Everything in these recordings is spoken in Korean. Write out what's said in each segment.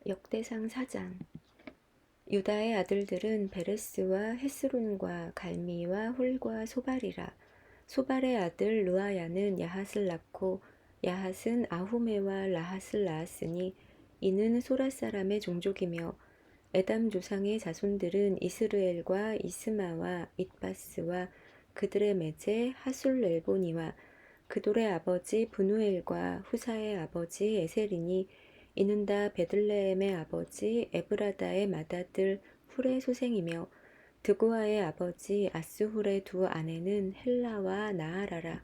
역대상 4장. 유다의 아들들은 베레스와 헤스론과 갈미와 훌과 소발이라. 소발의 아들 르아야는 야핫을 낳고 야핫은 아후메와 라핫을 낳았으니 이는 소라 사람의 종족이며 에담 조상의 자손들은 이스르엘과 이스마와 잇바스와 그들의 매제 하술렐보니와 그돌의 아버지 브누엘과 후사의 아버지 에셀이니 이는 다 베들레헴의 아버지 에브라다의 맏아들 훌의 소생이며 드고아의 아버지 아스훌의 두 아내는 헬라와 나아라라.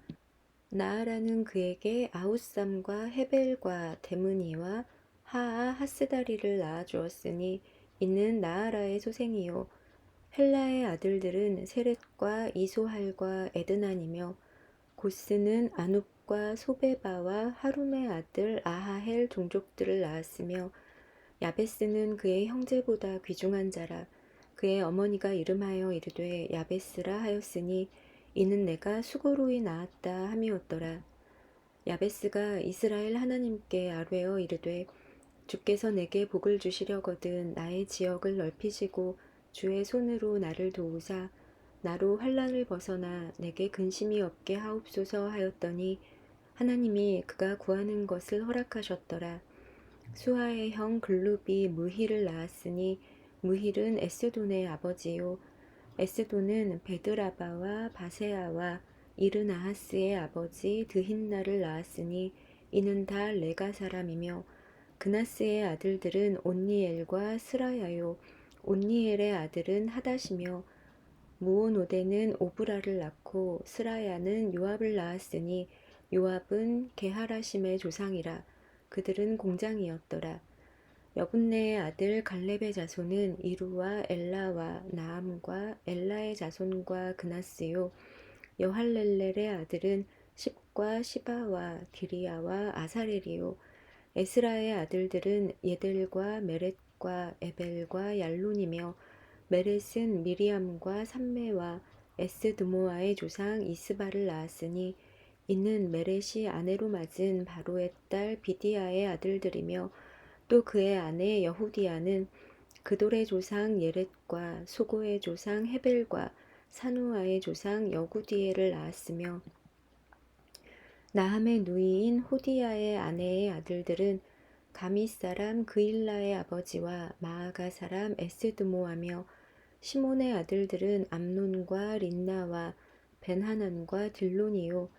나아라는 그에게 아웃삼과 헤벨과 데므니와 하아 하스다리를 낳아주었으니 이는 나아라의 소생이요 헬라의 아들들은 세렛과 이소할과 에드난이며 고스는 아눕과 소베바와 하룸의 아들 아하헬 종족들을 낳았으며 야베스는 그의 형제보다 귀중한 자라. 그의 어머니가 이름하여 이르되 야베스라 하였으니 이는 내가 수고로이 낳았다 함이었더라. 야베스가 이스라엘 하나님께 아뢰어 이르되 주께서 내게 복을 주시려거든 나의 지역을 넓히시고 주의 손으로 나를 도우사 나로 환난을 벗어나 내게 근심이 없게 하옵소서 하였더니 하나님이 그가 구하는 것을 허락하셨더라. 수아의 형 글룹이 무힐을 낳았으니 무힐은 에스돈의 아버지요 에스돈은 베드라바와 바세아와 이르나하스의 아버지 드힌나를 낳았으니 이는 다 레가 사람이며 그나스의 아들들은 온니엘과 스라야요 온니엘의 아들은 하닷이며 무오노데는 오브라를 낳고 스라야는 요압을 낳았으니 요압은 게하라심의 조상이라. 그들은 공장이었더라. 여분네의 아들 갈렙의 자손은 이루와 엘라와 나암과 엘라의 자손과 그나스요 여할렐렐의 아들은 십과 시바와 디리아와 아사렐이요 에스라의 아들들은 예델과 메렛과 에벨과 얄론이며 메렛은 미리암과 삼메와 에스드모아의 조상 이스바를 낳았으니 이는 메렛이 아내로 맞은 바로의 딸 비디아의 아들들이며 또 그의 아내 여후디아는 그돌의 조상 예렛과 소고의 조상 헤벨과 사누아의 조상 여구디엘을 낳았으며 나함의 누이인 호디야의 아내의 아들들은 가미 사람 그일라의 아버지와 마아가 사람 에스드모하며 시몬의 아들들은 암논과 린나와 벤하난과 딜론이요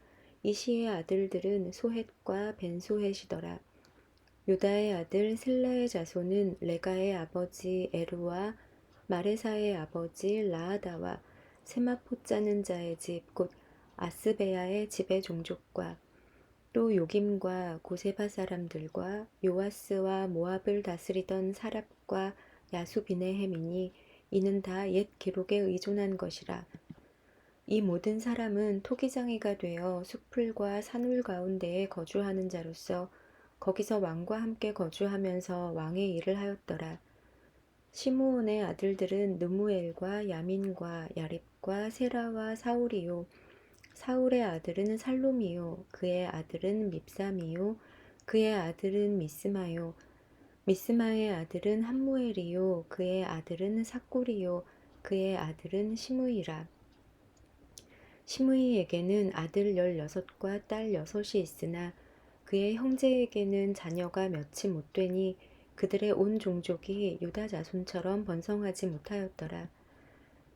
이시의 아들들은 소헷과 벤소헷이더라. 유다의 아들 셀라의 자손은 레가의 아버지 에루와 마레사의 아버지 라아다와 세마포 짜는 자의 집 곧 아스베야의 집의 종족과 또 요김과 고세바 사람들과 요아스와 모압을 다스리던 사랍과 야수비네햄이니 이는 다 옛 기록에 의존한 것이라. 이 모든 사람은 토기장이가 되어 숲풀과 산울 가운데에 거주하는 자로서 거기서 왕과 함께 거주하면서 왕의 일을 하였더라. 시므온의 아들들은 느무엘과 야민과 야립과 세라와 사울이요 사울의 아들은 살롬이요 그의 아들은 밉삼이요 그의 아들은 미스마요 미스마의 아들은 함무엘이요 그의 아들은 삭골이요 그의 아들은 시므이라. 시므이에게는 아들 16과 딸 6이 있으나 그의 형제에게는 자녀가 몇이 못 되니 그들의 온 종족이 유다 자손처럼 번성하지 못하였더라.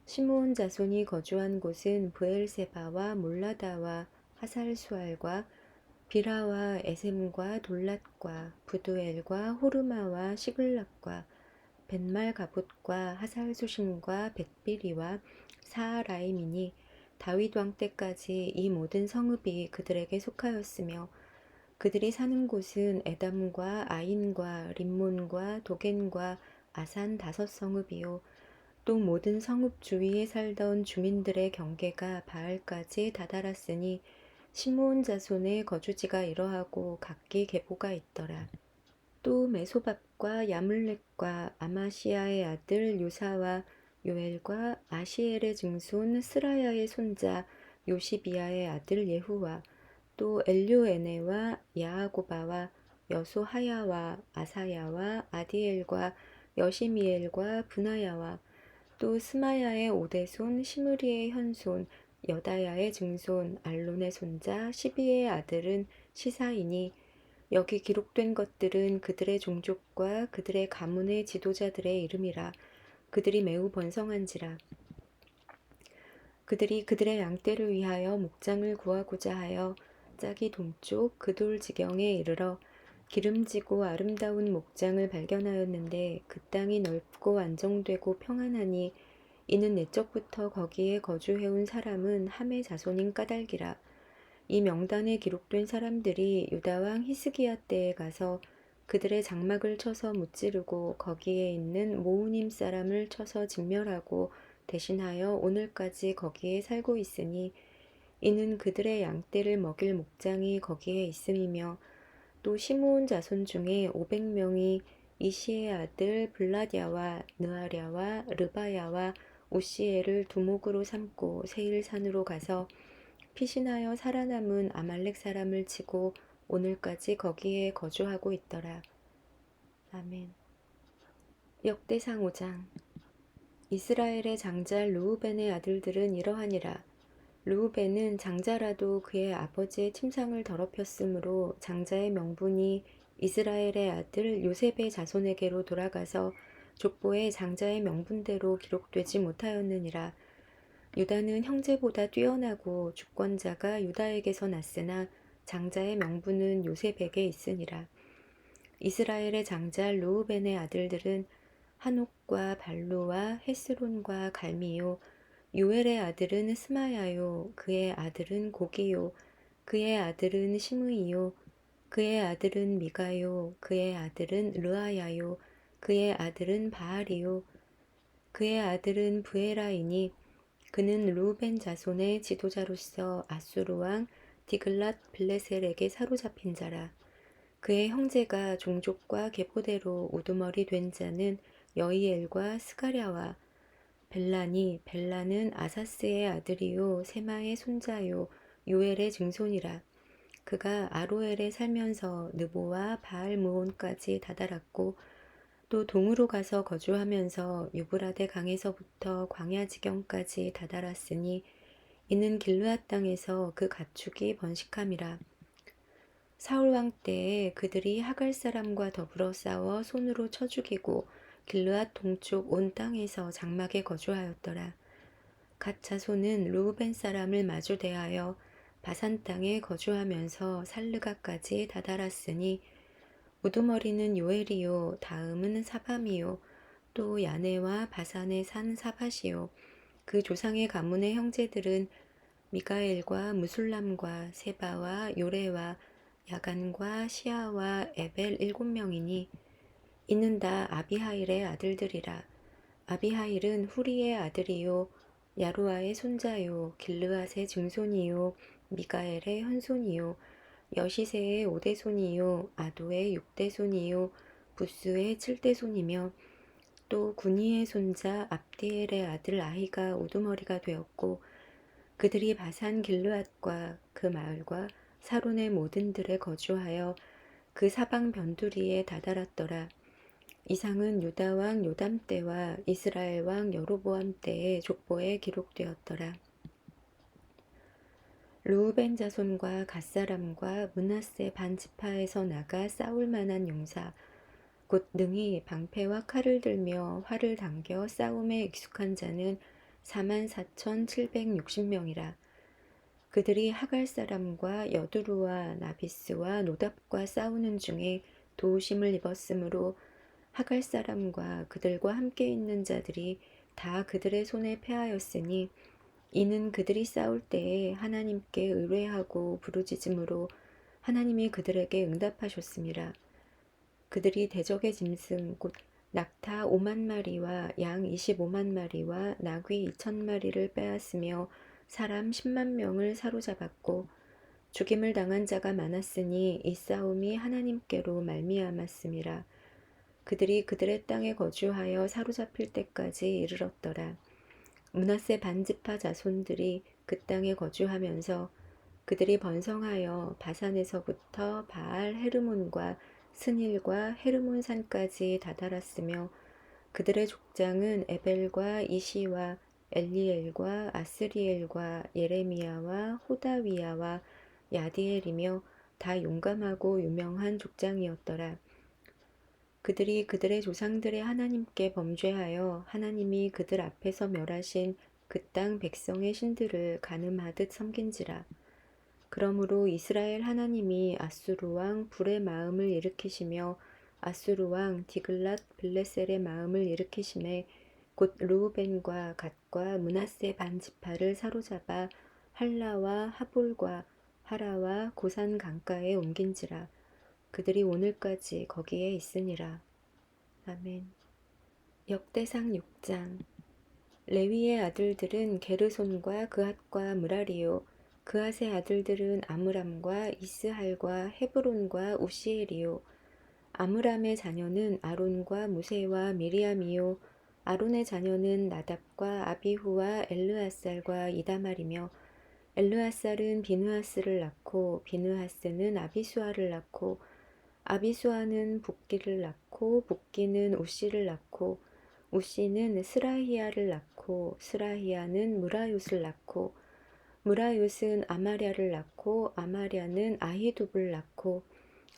시므온 자손이 거주한 곳은 브엘세바와 몰라다와 하살수알과 비라와 에셈과 돌랏과 부두엘과 호르마와 시글락과 벳말가봇과 하살수심과 벳비리와 사하라임이니 다윗 왕 때까지 이 모든 성읍이 그들에게 속하였으며 그들이 사는 곳은 에담과 아인과 림몬과 도겐과 아산 5성읍이요 또 모든 성읍 주위에 살던 주민들의 경계가 바알까지 다다랐으니 시므온 자손의 거주지가 이러하고 각기 계보가 있더라. 또 메소밥과 야물렉과 아마시아의 아들 요사와 요엘과 아시엘의 증손 스라야의 손자 요시비아의 아들 예후와 또 엘료에네와 야아고바와 여소하야와 아사야와 아디엘과 여시미엘과 분하야와 또 스마야의 오대손 시므리의 현손 여다야의 증손 알론의 손자 시비의 아들은 시사이니 여기 기록된 것들은 그들의 종족과 그들의 가문의 지도자들의 이름이라. 그들이 매우 번성한지라. 그들이 그들의 양떼를 위하여 목장을 구하고자 하여 짝이 동쪽 그돌 지경에 이르러 기름지고 아름다운 목장을 발견하였는데 그 땅이 넓고 안정되고 평안하니 이는 내적부터 거기에 거주해온 사람은 함의 자손인 까닭이라. 이 명단에 기록된 사람들이 유다 왕 히스기야 때에 가서 그들의 장막을 쳐서 무찌르고 거기에 있는 모우님 사람을 쳐서 진멸하고 대신하여 오늘까지 거기에 살고 있으니 이는 그들의 양떼를 먹일 목장이 거기에 있음이며 또 시므온 자손 중에 500명이 이시의 아들 블라랴와 느아랴와 르바야와 오시엘을 두목으로 삼고 세일산으로 가서 피신하여 살아남은 아말렉 사람을 치고 오늘까지 거기에 거주하고 있더라. 아멘. 역대상 5장. 이스라엘의 장자 르우벤의 아들들은 이러하니라. 르우벤은 장자라도 그의 아버지의 침상을 더럽혔으므로 장자의 명분이 이스라엘의 아들 요셉의 자손에게로 돌아가서 족보에 장자의 명분대로 기록되지 못하였느니라. 유다는 형제보다 뛰어나고 주권자가 유다에게서 났으나 장자의 명분은 요셉에게 있으니라. 이스라엘의 장자 르우벤의 아들들은 한옥과 발루와 헤스론과 갈미요. 요엘의 아들은 스마야요. 그의 아들은 고기요. 그의 아들은 시므이요. 그의 아들은 미가요. 그의 아들은 르아야요. 그의 아들은 바알이요. 그의 아들은 부에라이니 그는 르우벤 자손의 지도자로서 아수르 왕 디글랏 블레셀에게 사로잡힌 자라. 그의 형제가 종족과 계보대로 우두머리 된 자는 여이엘과 스가랴와 벨라니. 벨라는 아사스의 아들이요 세마의 손자요 요엘의 증손이라. 그가 아로엘에 살면서 느보와 바알므온까지 다다랐고 또 동으로 가서 거주하면서 유브라데 강에서부터 광야 지경까지 다다랐으니 이는 길르앗 땅에서 그 가축이 번식함이라. 사울 왕 때에 그들이 하갈 사람과 더불어 싸워 손으로 쳐 죽이고 길르앗 동쪽 온 땅에서 장막에 거주하였더라. 갓 자손은 르우벤 사람을 마주 대하여 바산 땅에 거주하면서 살르가까지 다다랐으니 우두머리는 요엘이요 다음은 사밤이요 또 야네와 바산에 산 사밧이요 그 조상의 가문의 형제들은 미가엘과 무술람과 세바와 요레와 야간과 시아와 에벨 7명이니 이는 다 아비하일의 아들들이라. 아비하일은 후리의 아들이요 야루아의 손자요 길르앗의 증손이요 미가엘의 현손이요 여시세의 5대손이요 아도의 6대손이요 부스의 7대손이며 또 구니의 손자 압디엘의 아들 아히가 우두머리가 되었고 그들이 바산 길르앗과 그 마을과 사론의 모든 들에 거주하여 그 사방 변두리에 다다랐더라. 이상은 유다 왕 요담 때와 이스라엘 왕 여로보암 때의 족보에 기록되었더라. 르우벤 자손과 갓사람과 므낫세 반지파에서 나가 싸울 만한 용사 곧 능히 방패와 칼을 들며 활을 당겨 싸움에 익숙한 자는 44,760명이라. 그들이 하갈 사람과 여두루와 나비스와 노답과 싸우는 중에 도우심을 입었으므로 하갈 사람과 그들과 함께 있는 자들이 다 그들의 손에 패하였으니 이는 그들이 싸울 때에 하나님께 의뢰하고 부르짖음으로 하나님이 그들에게 응답하셨습니다. 그들이 대적의 짐승 곧 낙타 5만 마리와 양 25만 마리와 나귀 2천 마리를 빼앗으며 사람 10만 명을 사로잡았고 죽임을 당한 자가 많았으니 이 싸움이 하나님께로 말미암았음이라. 그들이 그들의 땅에 거주하여 사로잡힐 때까지 이르렀더라. 므낫세 반지파 자손들이 그 땅에 거주하면서 그들이 번성하여 바산에서부터 바알 헤르몬과 스닐과 헤르몬 산까지 다다랐으며 그들의 족장은 에벨과 이시와 엘리엘과 아스리엘과 예레미야와 호다위야와 야디엘이며 다 용감하고 유명한 족장이었더라. 그들이 그들의 조상들의 하나님께 범죄하여 하나님이 그들 앞에서 멸하신 그 땅 백성의 신들을 가늠하듯 섬긴지라. 그러므로 이스라엘 하나님이 아수르 왕 불의 마음을 일으키시며 아수르 왕 디글랏 빌레셀의 마음을 일으키심에 곧 르우벤과 갓과 므낫세 반지파를 사로잡아 할라와 하볼과 하라와 고산 강가에 옮긴지라. 그들이 오늘까지 거기에 있으니라. 아멘. 역대상 6장. 레위의 아들들은 게르손과 그핫과 므라리요. 그핫의 아들들은 아므람과 이스할과 헤브론과 우시엘이요. 아므람의 자녀는 아론과 무세와 미리암이요. 아론의 자녀는 나답과 아비후와 엘르아살과 이다말이며 엘르아살은 비느하스를 낳고 비느하스는 아비수아를 낳고 아비수아는 붓기를 낳고 붓기는 우시를 낳고 우시는 스라히야를 낳고 스라히야는 무라욤을 낳고 무라욤은 아마랴를 낳고 아마랴는 아히둡을 낳고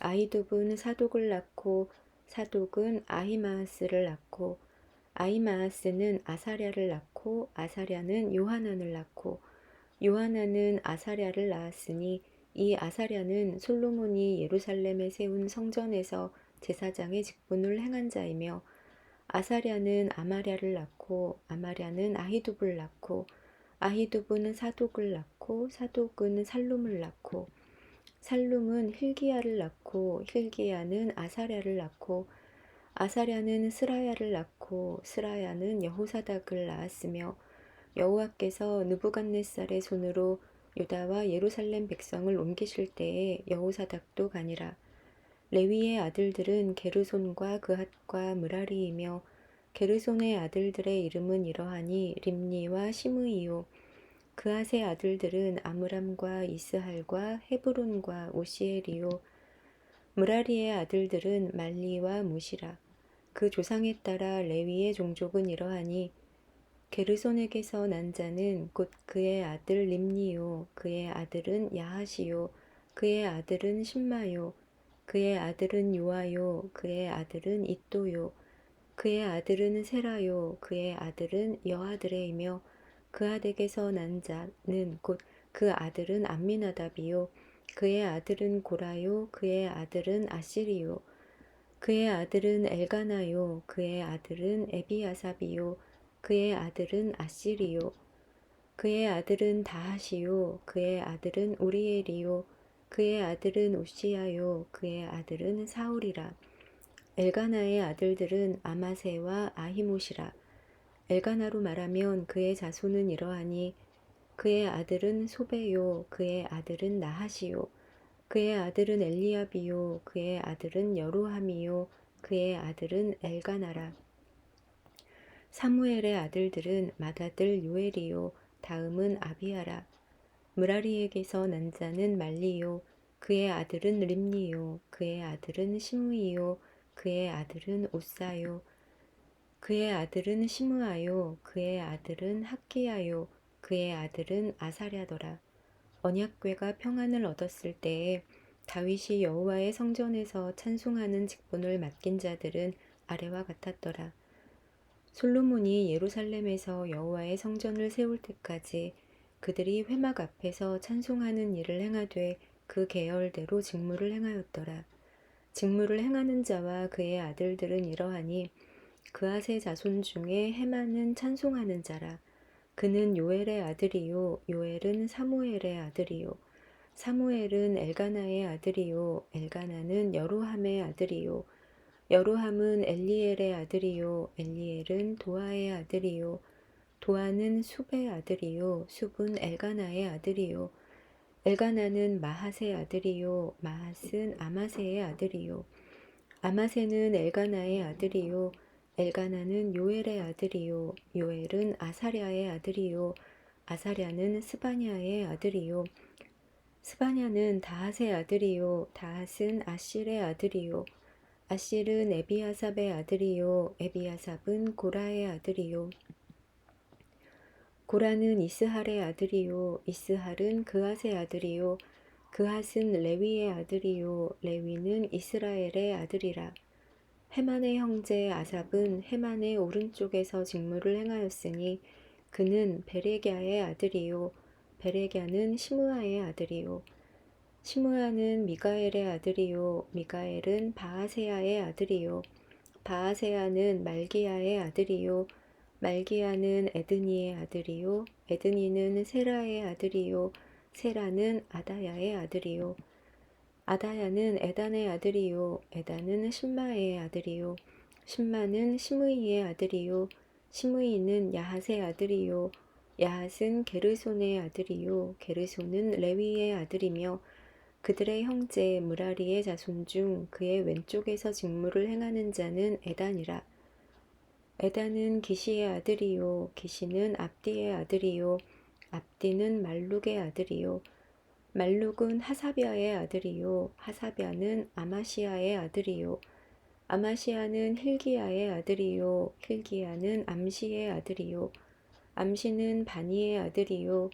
아히둡은 사독을 낳고 사독은 아히마아스를 낳고 아히마아스는 아사랴를 낳고 아사랴는 요하난을 낳고 요하난은 아사랴를 낳았으니 이 아사랴는 솔로몬이 예루살렘에 세운 성전에서 제사장의 직분을 행한 자이며 아사랴는 아마랴를 낳고 아마랴는 아히둡을 낳고 아히둡은 사독을 낳고 사독은 살룸을 낳고 살룸은 hil기야를 낳고 hil기야는 아사랴를 낳고 아사랴는 스라야를 낳고 스라야는 여호사닥을 낳았으며 여호와께서 느부갓네살의 손으로 유다와 예루살렘 백성을 옮기실 때에 여호사닥도 가니라. 레위의 아들들은 게르손과 그핫과 므라리이며 게르손의 아들들의 이름은 이러하니 림니와 시므이요. 그핫의 아들들은 아므람과 이스할과 헤브론과 오시엘이요. 므라리의 아들들은 말리와 무시라. 그 조상에 따라 레위의 종족은 이러하니 게르손에게서 난 자는 곧 그의 아들 림니요. 그의 아들은 야하시요. 그의 아들은 심마요. 그의 아들은 요아요. 그의 아들은 잇도요. 그의 아들은 세라요. 그의 아들은 여아드레이며 그아덱에서 난 자는 곧 그 아들은 암미나답이요. 그의 아들은 고라요. 그의 아들은 아시리요. 그의 아들은 엘가나요. 그의 아들은 에비아삽이요. 그의 아들은 아시리요. 그의 아들은 다하시요. 그의 아들은 우리엘이요. 그의 아들은 우시야요. 그의 아들은 사울이라. 엘가나의 아들들은 아마세와 아히못이라. 엘가나로 말하면 그의 자손은 이러하니 그의 아들은 소베요. 그의 아들은 나하시요. 그의 아들은 엘리압이요. 그의 아들은 여로함이요. 그의 아들은 엘가나라. 사무엘의 아들들은 맏아들 요엘이요. 다음은 아비아라. 므라리에게서 난 자는 말리요. 그의 아들은 림니요. 그의 아들은 시므이요. 그의 아들은 우사요. 그의 아들은 시므아요. 그의 아들은 학기야요. 그의 아들은 아사랴더라. 언약궤가 평안을 얻었을 때에 다윗이 여호와의 성전에서 찬송하는 직분을 맡긴 자들은 아래와 같았더라. 솔로몬이 예루살렘에서 여호와의 성전을 세울 때까지 그들이 회막 앞에서 찬송하는 일을 행하되 그 계열대로 직무를 행하였더라. 직무를 행하는 자와 그의 아들들은 이러하니 그앗의 자손 중에 헤만은 찬송하는 자라. 그는 요엘의 아들이요. 요엘은 사무엘의 아들이요. 사무엘은 엘가나의 아들이요. 엘가나는 여로함의 아들이요. 여로함은 엘리엘의 아들이요. 엘리엘은 도아의 아들이요. 도아는 숲의 아들이요. 숲은 엘가나의 아들이요. 엘가나는 마핫의 아들이요. 마핫은 아마세의 아들이요. 아마세는 엘가나의 아들이요. 엘가나는 요엘의 아들이요. 요엘은 아사랴의 아들이요. 아사랴는 스바냐의 아들이요. 스바냐는 다핫의 아들이요. 다핫은 아실의 아들이요. 아실은 에비아삽의 아들이요 에비아삽은 고라의 아들이요 고라는 이스할의 아들이요 이스할은 그핫의 아들이요 그핫은 레위의 아들이요 레위는 이스라엘의 아들이라. 헤만의 형제 아삽은 헤만의 오른쪽에서 직무를 행하였으니 그는 베레갸의 아들이요 베레갸는 시므아의 아들이요 시므아는 미가엘의 아들이요 미가엘은 바아세야의 아들이요 바아세야는 말기야의 아들이요 말기야는 에드니의 아들이요 에드니는 세라의 아들이요 세라는 아다야의 아들이요 아다야는 에단의 아들이요 에단은 심마의 아들이요 심마는 시므이의 아들이요 시므이는 야핫의 아들이요 야핫은 게르손의 아들이요 게르손은 레위의 아들이며 그들의 형제 무라리의 자손 중 그의 왼쪽에서 직무를 행하는 자는 에단이라. 에단은 기시의 아들이요 기시는 압디의 아들이요 압디는 말룩의 아들이요 말룩은 하사비아의 아들이요 하사비아는 아마시아의 아들이요 아마시아는 힐기야의 아들이요 힐기야는 암시의 아들이요 암시는 바니의 아들이요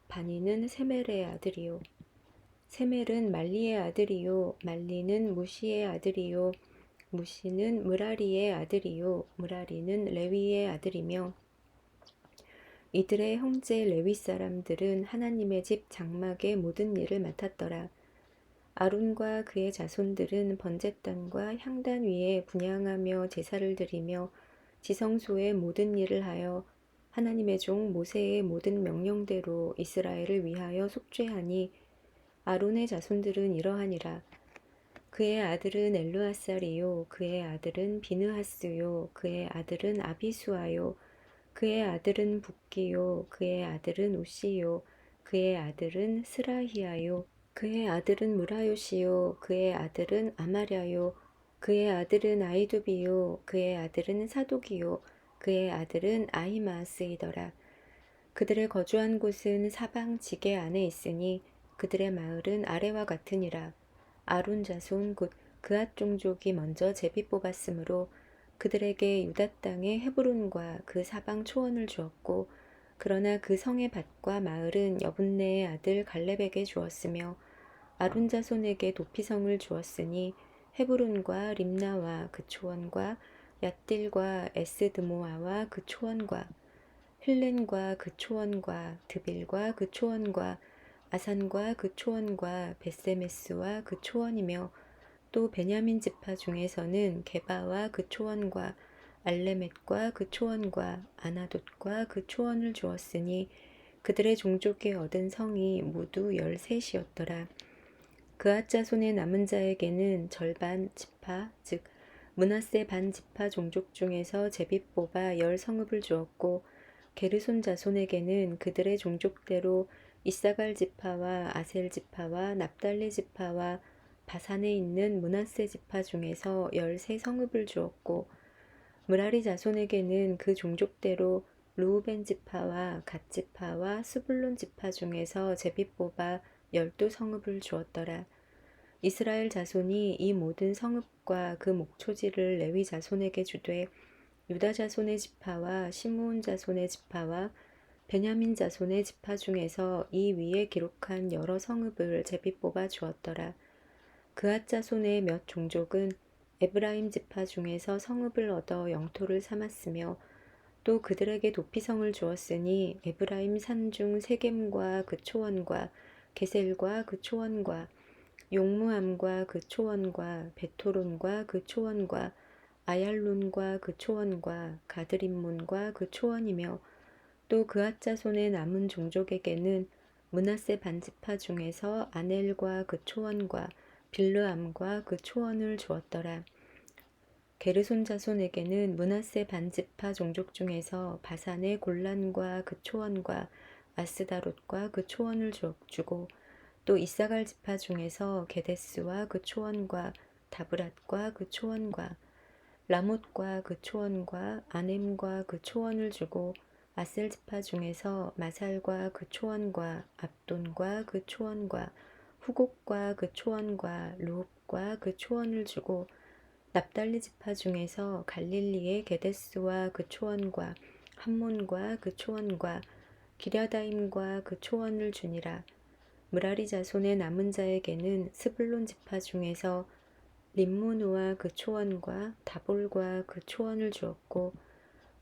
바니는 세멜의 아들이요 세멜은 말리의 아들이요 말리는 무시의 아들이요 무시는 무라리의 아들이요 무라리는 레위의 아들이며 이들의 형제 레위 사람들은 하나님의 집 장막의 모든 일을 맡았더라. 아론과 그의 자손들은 번제단과 향단 위에 분향하며 제사를 드리며 지성소의 모든 일을 하여 하나님의 종 모세의 모든 명령대로 이스라엘을 위하여 속죄하니 아론의 자손들은 이러하니라. 그의 아들은 엘르아살이요 그의 아들은 비느하스요 그의 아들은 아비수아요 그의 아들은 붓기요 그의 아들은 우시요 그의 아들은 스라히야요 그의 아들은 무라요시요 그의 아들은 아마랴요 그의 아들은 아이두비요 그의 아들은 사독이요 그의 아들은 아히마스이더라. 그들의 거주한 곳은 사방 지게 안에 있으니 그들의 마을은 아래와 같으니라. 아론 자손 곧 그앗 종족이 먼저 제비 뽑았으므로 그들에게 유다 땅의 헤브론과 그 사방 초원을 주었고 그러나 그 성의 밭과 마을은 여분네의 아들 갈렙에게 주었으며 아론 자손에게 도피성을 주었으니 헤브론과 림나와 그 초원과 얏딜과 에스드모아와 그 초원과 힐렌과 그 초원과 드빌과 그 초원과 아산과 그 초원과 베세메스와 그 초원이며 또 베냐민 지파 중에서는 게바와 그 초원과 알레멧과 그 초원과 아나돗과 그 초원을 주었으니 그들의 종족이 얻은 성이 모두 13이었더라. 그앗 자손의 남은 자에게는 절반 지파 즉 므낫세 반 지파 종족 중에서 제비 뽑아 10성읍을 주었고 게르손 자손에게는 그들의 종족대로 이사갈 지파와 아셀 지파와 납달리 지파와 바산에 있는 므낫세 지파 중에서 13성읍을 주었고 무라리 자손에게는 그 종족대로 루우벤 지파와 갓 지파와 스불론 지파 중에서 제비 뽑아 12성읍을 주었더라. 이스라엘 자손이 이 모든 성읍과 그 목초지를 레위 자손에게 주되 유다 자손의 지파와 시므온 자손의 지파와 베냐민 자손의 지파 중에서 이 위에 기록한 여러 성읍을 제비 뽑아 주었더라. 그앗 자손의 몇 종족은 에브라임 지파 중에서 성읍을 얻어 영토를 삼았으며 또 그들에게 도피성을 주었으니 에브라임 산중 세겜과 그 초원과 게셀과 그 초원과 용무암과 그 초원과 베토론과 그 초원과 아얄론과 그 초원과 가드림몬과 그 초원이며 또 그앗 자손의 남은 종족에게는 므낫세 반지파 중에서 아넬과 그 초원과 빌르암과 그 초원을 주었더라. 게르손 자손에게는 므낫세 반지파 종족 중에서 바산의 골란과 그 초원과 아스다롯과 그 초원을 주고 또 이사갈 지파 중에서 게데스와 그 초원과 다브랏과 그 초원과 라못과 그 초원과 아넴과 그 초원을 주고 아셀 지파 중에서 마살과 그 초원과 압돈과 그 초원과 후곡과 그 초원과 루옵과 그 초원을 주고 납달리 지파 중에서 갈릴리의 게데스와 그 초원과 함몬과 그 초원과 기랴다임과 그 초원을 주니라. 므라리 자손의 남은 자에게는 스불론 지파 중에서 림모누와 그 초원과 다볼과 그 초원을 주었고,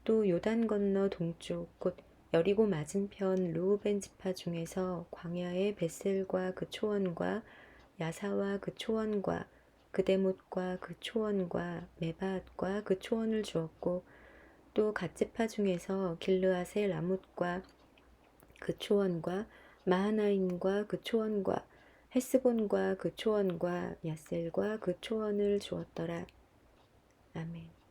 또 요단 건너 동쪽 곧 여리고 맞은편 르우벤 지파 중에서 광야의 베셀과 그 초원과 야사와 그 초원과 그데못과 그 초원과 메바앗과 그 초원을 주었고, 또 갓지파 중에서 길르앗의 라못과 그 초원과 마하나임과 그 초원과 헬스본과 그 초원과 야셀과 그 초원을 주었더라. 아멘.